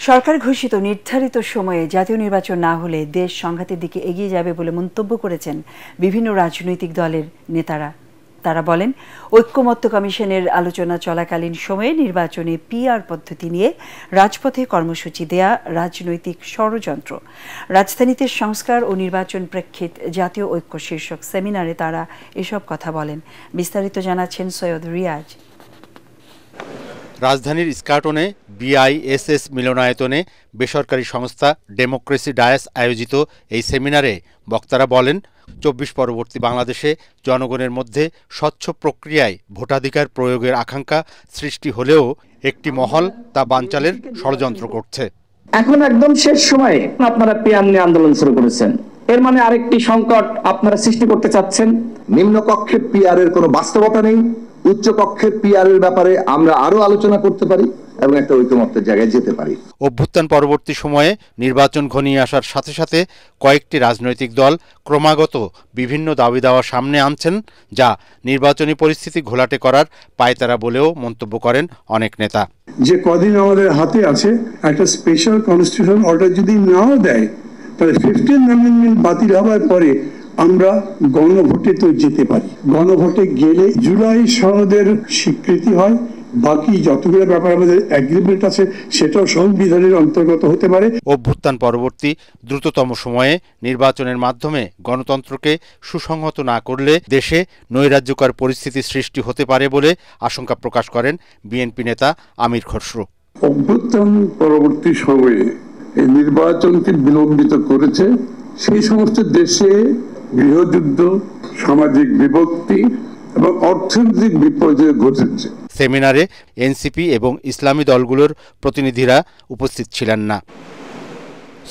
সরকার ঘোষিত নির্ধারিত সময়ে জাতীয় নির্বাচন না হলে দেশ সংঘাতের দিকে এগিয়ে যাবে বলে মন্তব্য করেছেন বিভিন্ন রাজনৈতিক দলের নেতারা। তারা বলেন, ঐক্যমত্য কমিশনের আলোচনা চলাকালীন সময়ে নির্বাচনে পিআর পদ্ধতি নিয়ে রাজপথে কর্মসূচি দেয়া রাজনৈতিক ষড়যন্ত্র। রাজধানীতে সংস্কার ও নির্বাচন প্রেক্ষিত জাতীয় ঐক্য শীর্ষক সেমিনারে তারা এসব কথা বলেন। বিস্তারিত জানাচ্ছেন সৈয়দ রিয়াজ। রাজধানীর স্কার্টনে বিআইএসএস মিলনায়তনে বেসরকারি সংস্থা ডেমোক্রেসি ডায়াস আয়োজিত এই সেমিনারে বক্তারা বলেন, ২৪ পরবর্তী বাংলাদেশে জনগণের মধ্যে স্বচ্ছ প্রক্রিয়ায় ভোটাধিকার প্রয়োগের আকাঙ্ক্ষা সৃষ্টি হলেও একটি মহল তা বানচালের ষড়যন্ত্র করছে। এখন একদম শেষ সময়ে আপনারা পিআর নিয়ে আন্দোলন শুরু করেছেন, এর মানে আরেকটি সংকট আপনারা সৃষ্টি করতে চাচ্ছেন। নিম্নকক্ষে পিআর এর কোনো বাস্তবতা নেই, উচ্চকক্ষে পিআর এর ব্যাপারে আমরা আরো আলোচনা করতে পারি এবং একটা ঐকমত্যের জায়গায় যেতে পারি। অভ্যুত্থান পরবর্তী সময়ে নির্বাচন ঘনিয়ে আসার সাথে সাথে কয়েকটি রাজনৈতিক দল ক্রমাগত বিভিন্ন দাবি দাওয়া সামনে আনছেন, যা নির্বাচনী পরিস্থিতি ঘোলাটে করার পায়তারা বলেও মন্তব্য করেন অনেক নেতা। যে কদিন আমাদের হাতে আছে, একটা স্পেশাল কনস্টিটিউশন অর্ডার যদি নাও দেয়, তাহলে 15th অ্যামেন্ডমেন্ট বাতিল হওয়ার পরে আমরা গণভোটে তো যেতে পারি। গণভোটে গেলে জুলাই সনদের স্বীকৃতি হয়, বাকি যতগুলো ব্যাপার আমাদের এগ্রিমেন্ট আছে সেটাও সংবিধানের অন্তর্গত হতে পারে। অভ্যুত্থান পরবর্তী দ্রুততম সময়ে নির্বাচনের মাধ্যমে গণতন্ত্রকে সুসংহত না করলে দেশে নৈরাজ্যকর পরিস্থিতি সৃষ্টি হতে পারে বলে আশঙ্কা প্রকাশ করেন বিএনপি নেতা আমির খসরু। অভ্যুত্থান পরবর্তী সময়ে এই নির্বাচনকে বিলম্বিত করেছে সেই সমস্ত দেশে গৃহযুদ্ধ, সামাজিক বিভক্তি এবং অর্থনৈতিক বিপর্যয় ঘটেছে। সেমিনারে এনসিপি এবং ইসলামী দলগুলোর প্রতিনিধিরা উপস্থিত ছিলেন না।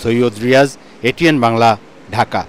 সৈয়দ রিয়াজ, এটিএন বাংলা, ঢাকা।